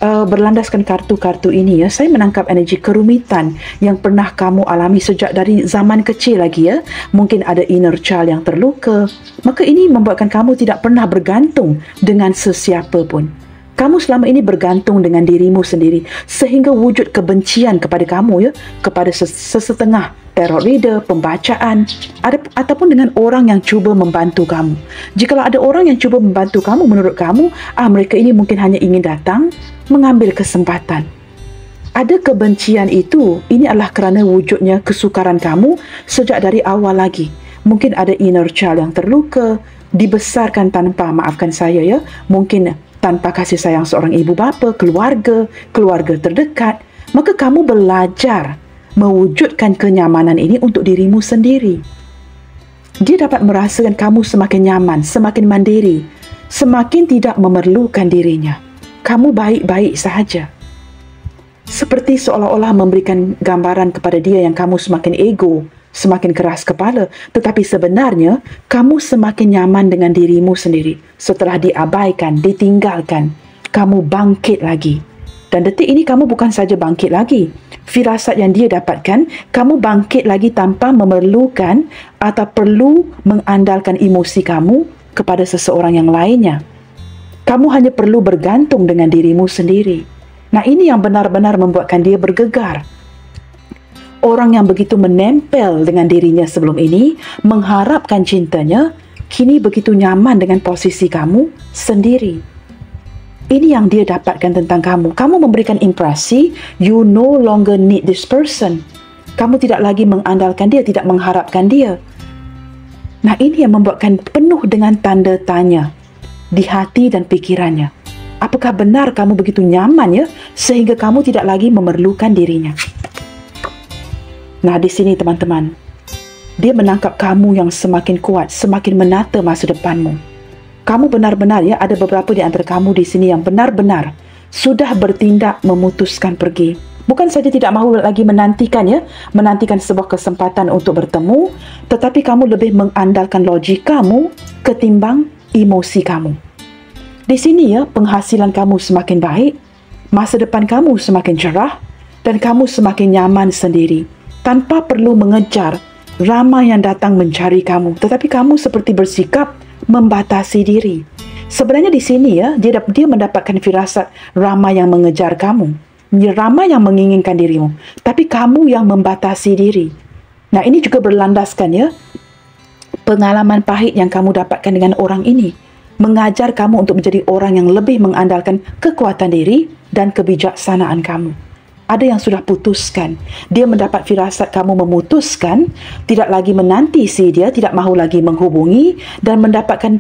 berlandaskan kartu-kartu ini ya, saya menangkap energi kerumitan yang pernah kamu alami sejak dari zaman kecil lagi ya. Mungkin ada inner child yang terluka. Maka ini membuatkan kamu tidak pernah bergantung dengan sesiapa pun. Kamu selama ini bergantung dengan dirimu sendiri sehingga wujud kebencian kepada kamu ya, kepada sesetengah tarot reader, pembacaan, ataupun dengan orang yang cuba membantu kamu. Jikalau ada orang yang cuba membantu kamu, menurut kamu, mereka ini mungkin hanya ingin datang mengambil kesempatan. Ada kebencian itu, ini adalah kerana wujudnya kesukaran kamu sejak dari awal lagi. Mungkin ada inner child yang terluka, dibesarkan tanpa, maafkan saya ya, mungkin tanpa kasih sayang seorang ibu bapa, keluarga terdekat. Maka kamu belajar mewujudkan kenyamanan ini untuk dirimu sendiri. Dia dapat merasakan kamu semakin nyaman, semakin mandiri, semakin tidak memerlukan dirinya. Kamu baik-baik sahaja. Seperti seolah-olah memberikan gambaran kepada dia yang kamu semakin ego, semakin keras kepala, tetapi sebenarnya kamu semakin nyaman dengan dirimu sendiri. Setelah diabaikan, ditinggalkan, kamu bangkit lagi. Dan detik ini kamu bukan saja bangkit lagi. Firasat yang dia dapatkan, kamu bangkit lagi tanpa memerlukan atau perlu mengandalkan emosi kamu kepada seseorang yang lainnya. Kamu hanya perlu bergantung dengan dirimu sendiri. Nah, ini yang benar-benar membuatkan dia bergegar. Orang yang begitu menempel dengan dirinya sebelum ini, mengharapkan cintanya, kini begitu nyaman dengan posisi kamu sendiri. Ini yang dia dapatkan tentang kamu. Kamu memberikan impresi, you no longer need this person. Kamu tidak lagi mengandalkan dia, tidak mengharapkan dia. Nah, ini yang membuatkan penuh dengan tanda tanya di hati dan pikirannya. Apakah benar kamu begitu nyaman ya, sehingga kamu tidak lagi memerlukan dirinya? Nah, di sini teman-teman, dia menangkap kamu yang semakin kuat, semakin menata masa depanmu. Kamu benar-benar ya, ada beberapa di antara kamu di sini yang benar-benar sudah bertindak memutuskan pergi. Bukan saja tidak mahu lagi menantikan ya, menantikan sebuah kesempatan untuk bertemu, tetapi kamu lebih mengandalkan logikamu ketimbang emosi kamu. Di sini ya, penghasilan kamu semakin baik, masa depan kamu semakin cerah, dan kamu semakin nyaman sendiri, tanpa perlu mengejar ramai yang datang mencari kamu, tetapi kamu seperti bersikap membatasi diri. Sebenarnya di sini ya, dia mendapatkan firasat ramai yang mengejar kamu, ramai yang menginginkan dirimu, tapi kamu yang membatasi diri. Nah, ini juga berlandaskan ya, pengalaman pahit yang kamu dapatkan dengan orang ini, mengajar kamu untuk menjadi orang yang lebih mengandalkan kekuatan diri dan kebijaksanaan kamu. Ada yang sudah putuskan. Dia mendapat firasat kamu memutuskan, tidak lagi menanti si dia, tidak mahu lagi menghubungi, dan mendapatkan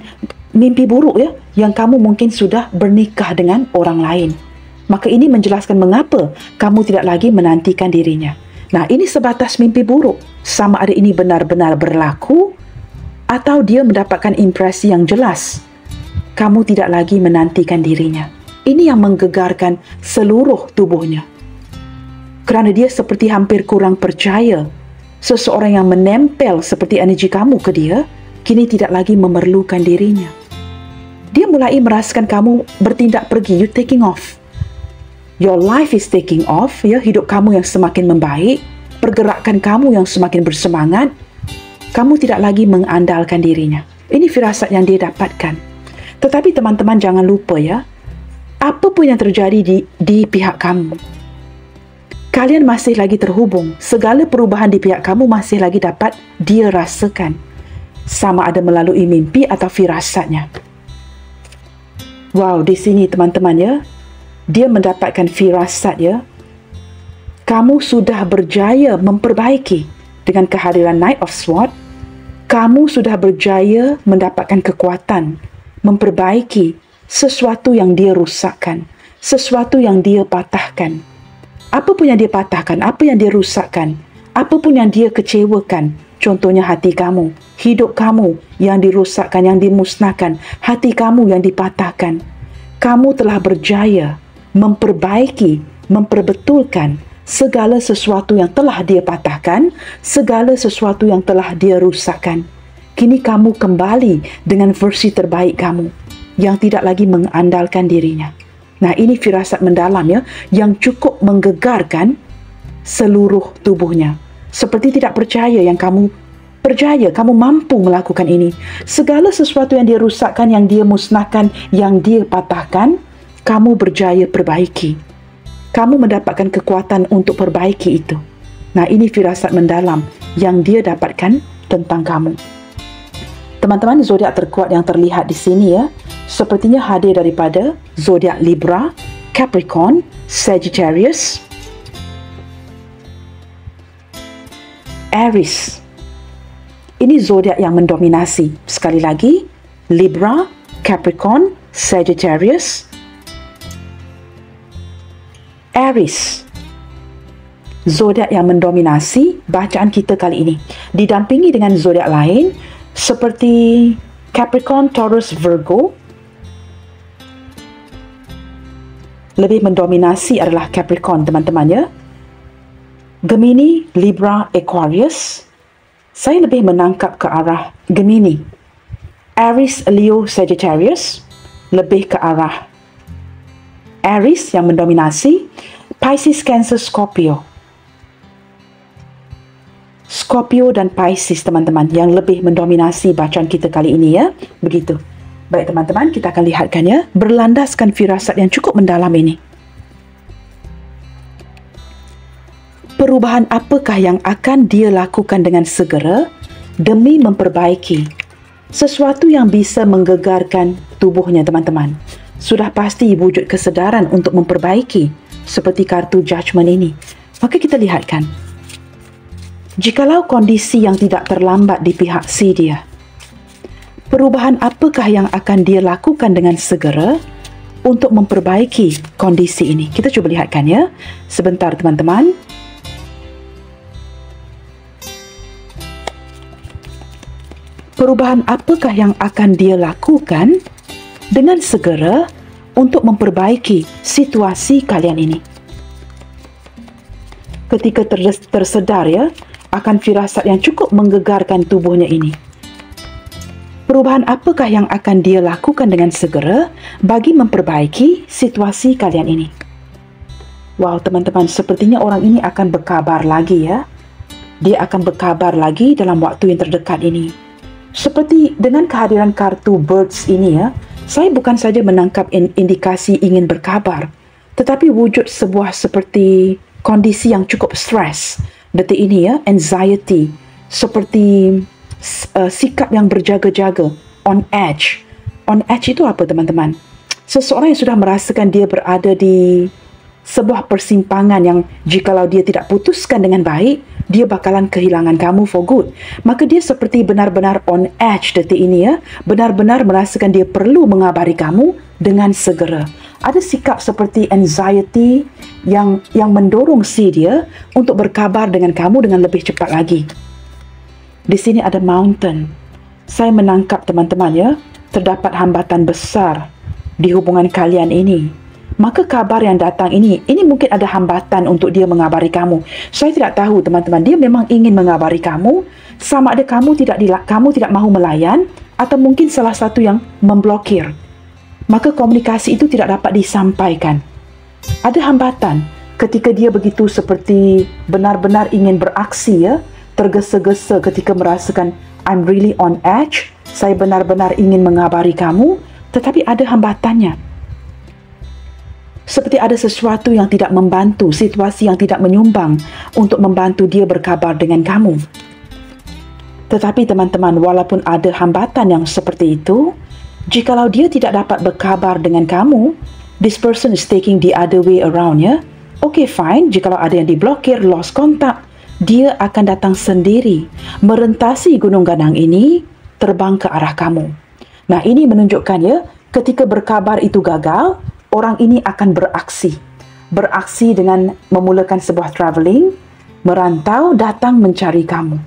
mimpi buruk ya, yang kamu mungkin sudah bernikah dengan orang lain. Maka ini menjelaskan mengapa kamu tidak lagi menantikan dirinya. Nah, ini sebatas mimpi buruk. Sama ada ini benar-benar berlaku, atau dia mendapatkan impresi yang jelas kamu tidak lagi menantikan dirinya. Ini yang menggegarkan seluruh tubuhnya. Kerana dia seperti hampir kurang percaya. Seseorang yang menempel seperti energi kamu ke dia, kini tidak lagi memerlukan dirinya. Dia mulai merasakan kamu bertindak pergi, you taking off. Your life is taking off, ya, hidup kamu yang semakin membaik, pergerakan kamu yang semakin bersemangat, kamu tidak lagi mengandalkan dirinya. Ini firasat yang dia dapatkan. Tetapi teman-teman jangan lupa ya, apapun yang terjadi di pihak kamu, kalian masih lagi terhubung. Segala perubahan di pihak kamu masih lagi dapat dia rasakan. Sama ada melalui mimpi atau firasatnya. Wow, di sini teman-teman ya, dia mendapatkan firasat ya. Kamu sudah berjaya memperbaiki dengan kehadiran Knight of Swords. Kamu sudah berjaya mendapatkan kekuatan, memperbaiki sesuatu yang dia rusakkan, sesuatu yang dia patahkan. Apa pun yang dia patahkan, apa yang dia rusakkan, apa pun yang dia kecewakan, contohnya hati kamu, hidup kamu yang dirusakkan, yang dimusnahkan, hati kamu yang dipatahkan. Kamu telah berjaya memperbaiki, memperbetulkan segala sesuatu yang telah dia patahkan, segala sesuatu yang telah dia rusakkan. Kini kamu kembali dengan versi terbaik kamu yang tidak lagi mengandalkan dirinya. Nah, ini firasat mendalam ya, yang cukup menggegarkan seluruh tubuhnya. Seperti tidak percaya yang kamu percaya, kamu mampu melakukan ini. Segala sesuatu yang dia rusakkan, yang dia musnahkan, yang dia patahkan, kamu berjaya perbaiki. Kamu mendapatkan kekuatan untuk perbaiki itu. Nah, ini firasat mendalam yang dia dapatkan tentang kamu. Teman-teman, zodiak terkuat yang terlihat di sini ya, sepertinya hadir daripada zodiak Libra, Capricorn, Sagittarius, Aries. Ini zodiak yang mendominasi. Sekali lagi, Libra, Capricorn, Sagittarius, Aries. Zodiak yang mendominasi bacaan kita kali ini. Didampingi dengan zodiak lain seperti Capricorn, Taurus, Virgo. Lebih mendominasi adalah Capricorn, teman-teman ya. Gemini, Libra, Aquarius. Saya lebih menangkap ke arah Gemini. Aries, Leo, Sagittarius. Lebih ke arah Aries yang mendominasi. Pisces, Cancer, Scorpio. Scorpio dan Pisces, teman-teman, yang lebih mendominasi bacaan kita kali ini ya. Begitu. Baik teman-teman, kita akan lihatkan ya, berlandaskan firasat yang cukup mendalam ini. Perubahan apakah yang akan dia lakukan dengan segera demi memperbaiki sesuatu yang bisa menggegarkan tubuhnya, teman-teman? Sudah pasti wujud kesedaran untuk memperbaiki seperti kartu judgment ini. Maka kita lihatkan. Jikalau kondisi yang tidak terlambat di pihak si dia, perubahan apakah yang akan dia lakukan dengan segera untuk memperbaiki kondisi ini? Kita cuba lihatkan ya. Sebentar teman-teman. Perubahan apakah yang akan dia lakukan dengan segera untuk memperbaiki situasi kalian ini? Ketika tersedar ya, akan firasat yang cukup menggegarkan tubuhnya ini. Perubahan apakah yang akan dia lakukan dengan segera bagi memperbaiki situasi kalian ini? Wow, teman-teman, sepertinya orang ini akan berkabar lagi ya. Dia akan berkabar lagi dalam waktu yang terdekat ini. Seperti dengan kehadiran kartu Birds ini ya, saya bukan saja menangkap indikasi ingin berkabar, tetapi wujud sebuah seperti kondisi yang cukup stres. Detik ini ya, anxiety, seperti sikap yang berjaga-jaga, on edge. On edge itu apa teman-teman? Seseorang yang sudah merasakan dia berada di sebuah persimpangan yang jikalau dia tidak putuskan dengan baik, dia bakalan kehilangan kamu for good. Maka dia seperti benar-benar on edge detik ini ya, benar-benar merasakan dia perlu mengabari kamu dengan segera. Ada sikap seperti anxiety yang mendorong si dia untuk berkabar dengan kamu dengan lebih cepat lagi. Di sini ada mountain. Saya menangkap teman-teman ya, terdapat hambatan besar di hubungan kalian ini. Maka kabar yang datang ini mungkin ada hambatan untuk dia mengabari kamu. Saya tidak tahu teman-teman, dia memang ingin mengabari kamu, sama ada kamu tidak mahu melayan, atau mungkin salah satu yang memblokir. Maka komunikasi itu tidak dapat disampaikan. Ada hambatan ketika dia begitu seperti benar-benar ingin beraksi ya, tergesa-gesa ketika merasakan I'm really on edge, saya benar-benar ingin mengabari kamu, tetapi ada hambatannya. Seperti ada sesuatu yang tidak membantu, situasi yang tidak menyumbang untuk membantu dia berkabar dengan kamu. Tetapi teman-teman, walaupun ada hambatan yang seperti itu, jikalau dia tidak dapat berkabar dengan kamu, this person is taking the other way around ya. Okay, fine, jikalau ada yang diblokir, lost contact, dia akan datang sendiri, merentasi gunung ganang ini, terbang ke arah kamu. Nah, ini menunjukkan ya, ketika berkabar itu gagal, orang ini akan beraksi. Beraksi dengan memulakan sebuah travelling, merantau, datang mencari kamu.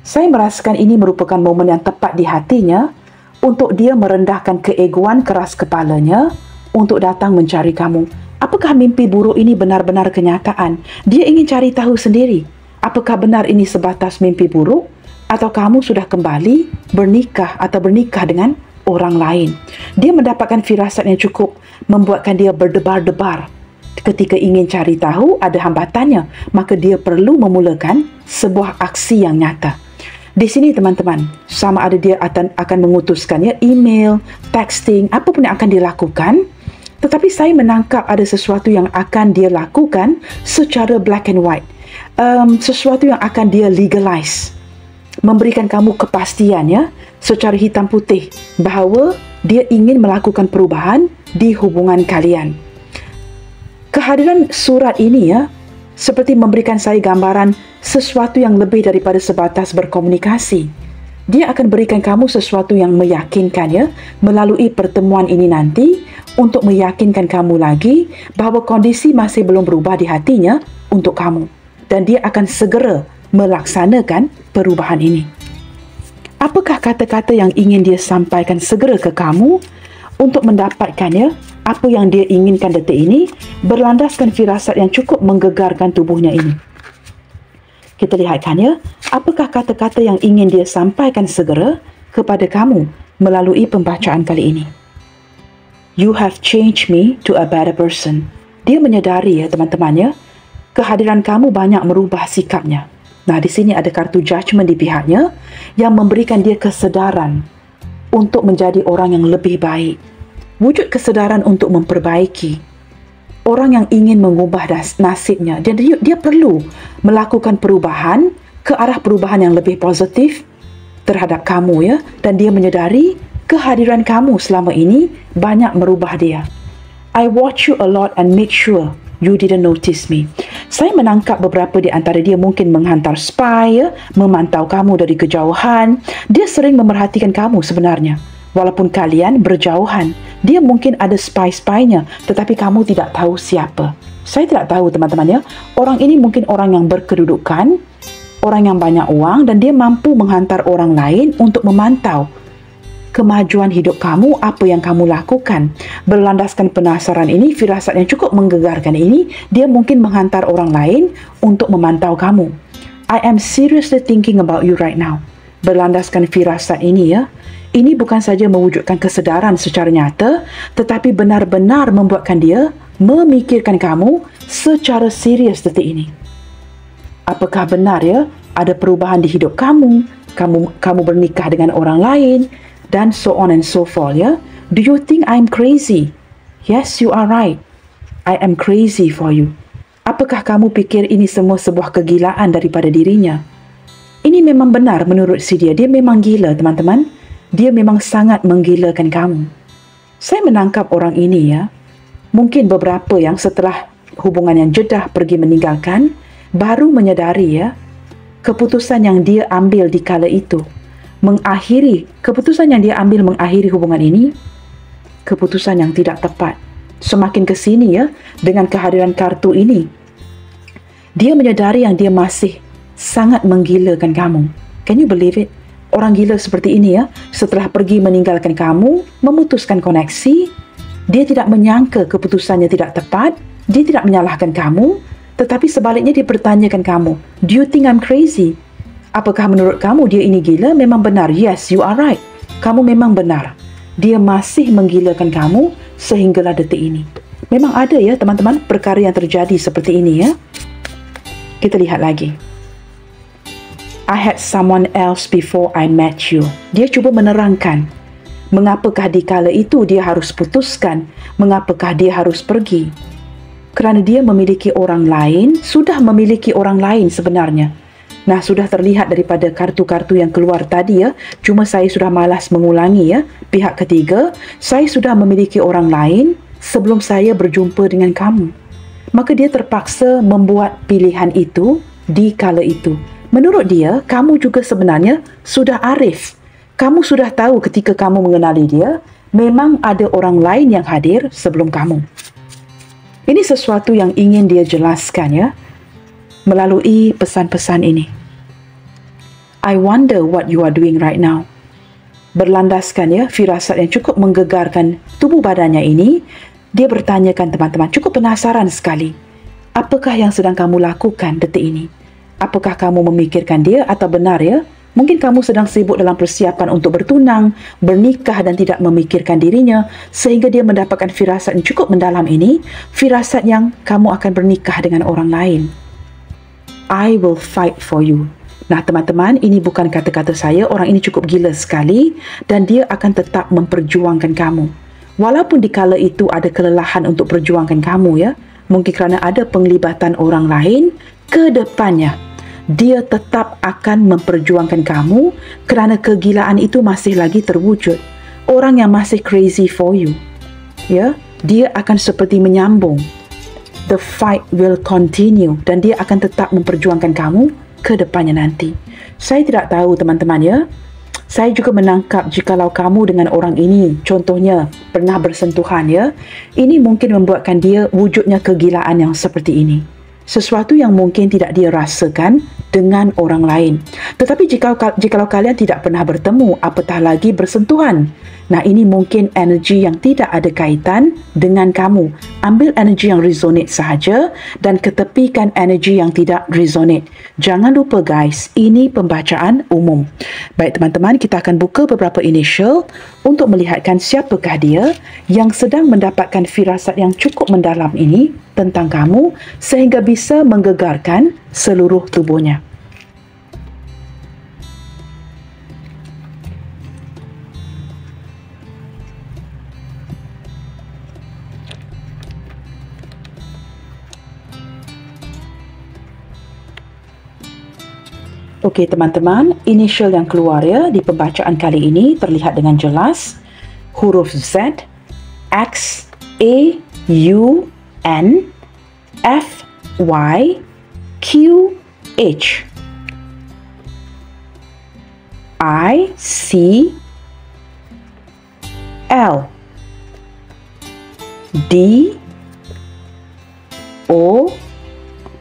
Saya merasakan ini merupakan momen yang tepat di hatinya untuk dia merendahkan keegoan keras kepalanya untuk datang mencari kamu. Apakah mimpi buruk ini benar-benar kenyataan? Dia ingin cari tahu sendiri. Apakah benar ini sebatas mimpi buruk? Atau kamu sudah kembali bernikah atau bernikah dengan orang lain? Dia mendapatkan firasat yang cukup membuatkan dia berdebar-debar. Ketika ingin cari tahu, ada hambatannya, maka dia perlu memulakan sebuah aksi yang nyata. Di sini teman-teman, sama ada dia akan mengutuskan ya, email, texting, apapun yang akan dilakukan, tetapi saya menangkap ada sesuatu yang akan dia lakukan secara black and white. Sesuatu yang akan dia legalize, memberikan kamu kepastian ya, secara hitam putih bahawa dia ingin melakukan perubahan di hubungan kalian. Kehadiran surat ini ya, seperti memberikan saya gambaran sesuatu yang lebih daripada sebatas berkomunikasi. Dia akan berikan kamu sesuatu yang meyakinkan ya, melalui pertemuan ini nanti, untuk meyakinkan kamu lagi bahawa kondisi masih belum berubah di hatinya untuk kamu. Dan dia akan segera melaksanakan perubahan ini. Apakah kata-kata yang ingin dia sampaikan segera ke kamu untuk mendapatkannya apa yang dia inginkan detik ini, berlandaskan firasat yang cukup menggegarkan tubuhnya ini? Kita lihatkan ya, apakah kata-kata yang ingin dia sampaikan segera kepada kamu melalui pembacaan kali ini. You have changed me to a better person. Dia menyadari ya teman-teman ya, kehadiran kamu banyak merubah sikapnya. Nah, di sini ada kartu judgment di pihaknya yang memberikan dia kesedaran untuk menjadi orang yang lebih baik. Wujud kesedaran untuk memperbaiki. Orang yang ingin mengubah nasibnya. Dan dia perlu melakukan perubahan ke arah perubahan yang lebih positif terhadap kamu ya. Dan dia menyadari kehadiran kamu selama ini banyak merubah dia. I watch you a lot and make sure you didn't notice me. Saya menangkap beberapa di antara dia mungkin menghantar spy ya, memantau kamu dari kejauhan. Dia sering memerhatikan kamu sebenarnya. Walaupun kalian berjauhan, dia mungkin ada spy-spynya, tetapi kamu tidak tahu siapa. Saya tidak tahu teman-teman ya. Orang ini mungkin orang yang berkedudukan, orang yang banyak uang, dan dia mampu menghantar orang lain untuk memantau kemajuan hidup kamu, apa yang kamu lakukan. Berlandaskan penasaran ini, firasat yang cukup menggegarkan ini, dia mungkin menghantar orang lain untuk memantau kamu. I am seriously thinking about you right now. Berlandaskan firasat ini ya, ini bukan saja mewujudkan kesedaran secara nyata, tetapi benar-benar membuatkan dia memikirkan kamu secara serius detik ini. Apakah benar ya, ada perubahan di hidup kamu, kamu bernikah dengan orang lain, dan so on and so forth ya. Do you think I'm crazy? Yes, you are right. I am crazy for you. Apakah kamu pikir ini semua sebuah kegilaan daripada dirinya? Ini memang benar menurut si dia. Dia memang gila teman-teman. Dia memang sangat menggilakan kamu. Saya menangkap orang ini ya. Mungkin beberapa yang setelah hubungan yang jedah pergi meninggalkan, baru menyadari ya, keputusan yang dia ambil di kala itu, keputusan yang dia ambil mengakhiri hubungan ini, keputusan yang tidak tepat. Semakin ke sini ya, dengan kehadiran kartu ini, dia menyadari yang dia masih sangat menggilakan kamu. Can you believe it? Orang gila seperti ini ya, setelah pergi meninggalkan kamu, memutuskan koneksi, dia tidak menyangka keputusannya tidak tepat, dia tidak menyalahkan kamu, tetapi sebaliknya dia bertanyakan kamu, do you think I'm crazy? Apakah menurut kamu dia ini gila? Memang benar. Yes, you are right. Kamu memang benar. Dia masih menggilakan kamu sehinggalah detik ini. Memang ada ya teman-teman perkara yang terjadi seperti ini ya. Kita lihat lagi. I had someone else before I met you. Dia cuba menerangkan mengapakah di kala itu dia harus putuskan, mengapakah dia harus pergi. Kerana dia memiliki orang lain, sudah memiliki orang lain sebenarnya. Nah, sudah terlihat daripada kartu-kartu yang keluar tadi ya. Cuma saya sudah malas mengulangi ya. Pihak ketiga, saya sudah memiliki orang lain sebelum saya berjumpa dengan kamu. Maka dia terpaksa membuat pilihan itu di kala itu. Menurut dia, kamu juga sebenarnya sudah arif. Kamu sudah tahu ketika kamu mengenali dia, memang ada orang lain yang hadir sebelum kamu. Ini sesuatu yang ingin dia jelaskan ya, melalui pesan-pesan ini. I wonder what you are doing right now. Berlandaskan ya, firasat yang cukup menggegarkan tubuh badannya ini, dia bertanyakan teman-teman, cukup penasaran sekali. Apakah yang sedang kamu lakukan detik ini? Apakah kamu memikirkan dia atau benar ya? Mungkin kamu sedang sibuk dalam persiapan untuk bertunang, bernikah dan tidak memikirkan dirinya sehingga dia mendapatkan firasat yang cukup mendalam ini, firasat yang kamu akan bernikah dengan orang lain. I will fight for you. Nah teman-teman, ini bukan kata-kata saya, orang ini cukup gila sekali dan dia akan tetap memperjuangkan kamu. Walaupun di kala itu ada kelelahan untuk perjuangkan kamu ya, mungkin kerana ada penglibatan orang lain, ke depannya dia tetap akan memperjuangkan kamu kerana kegilaan itu masih lagi terwujud. Orang yang masih crazy for you, ya, dia akan seperti menyambung. The fight will continue dan dia akan tetap memperjuangkan kamu ke depannya nanti. Saya tidak tahu teman-teman ya. Saya juga menangkap jikalau kamu dengan orang ini, contohnya pernah bersentuhan ya, ini mungkin membuatkan dia wujudnya kegilaan yang seperti ini. Sesuatu yang mungkin tidak dia rasakan dengan orang lain. Tetapi jikalau kalian tidak pernah bertemu, apatah lagi bersentuhan. Nah, ini mungkin energi yang tidak ada kaitan dengan kamu. Ambil energi yang resonate sahaja dan ketepikan energi yang tidak resonate. Jangan lupa guys, ini pembacaan umum. Baik teman-teman, kita akan buka beberapa initial untuk melihatkan siapakah dia yang sedang mendapatkan firasat yang cukup mendalam ini tentang kamu sehingga bisa menggegarkan seluruh tubuhnya. Okey teman-teman, initial yang keluar ya di pembacaan kali ini terlihat dengan jelas. Huruf Z, X, A, U, N, F, Y, Q, H, I, C, L, D, O,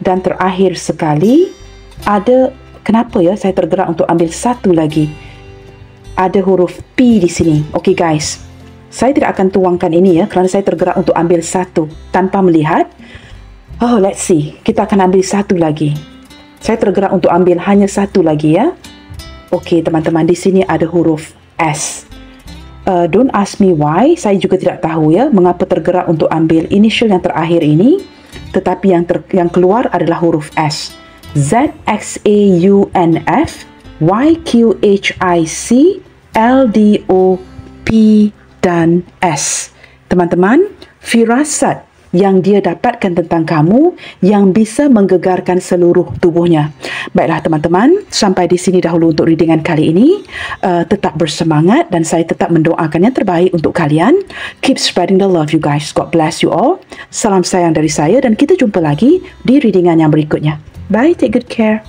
dan terakhir sekali ada, kenapa ya saya tergerak untuk ambil satu lagi, ada huruf P di sini. Okey guys, saya tidak akan tuangkan ini ya kerana saya tergerak untuk ambil satu tanpa melihat. Oh, let's see. Kita akan ambil satu lagi. Saya tergerak untuk ambil hanya satu lagi ya. Okey teman-teman, di sini ada huruf S. Don't ask me why. Saya juga tidak tahu ya mengapa tergerak untuk ambil initial yang terakhir ini. Tetapi yang keluar adalah huruf S. Z, X, A, U, N, F, Y, Q, H, I, C, L, D, O, P, dan S. Teman-teman, firasat yang dia dapatkan tentang kamu yang bisa menggegarkan seluruh tubuhnya. Baiklah teman-teman, sampai di sini dahulu untuk readingan kali ini. Tetap bersemangat dan saya tetap mendoakan yang terbaik untuk kalian. Keep spreading the love you guys. God bless you all. Salam sayang dari saya dan kita jumpa lagi di readingan yang berikutnya. Bye, take good care.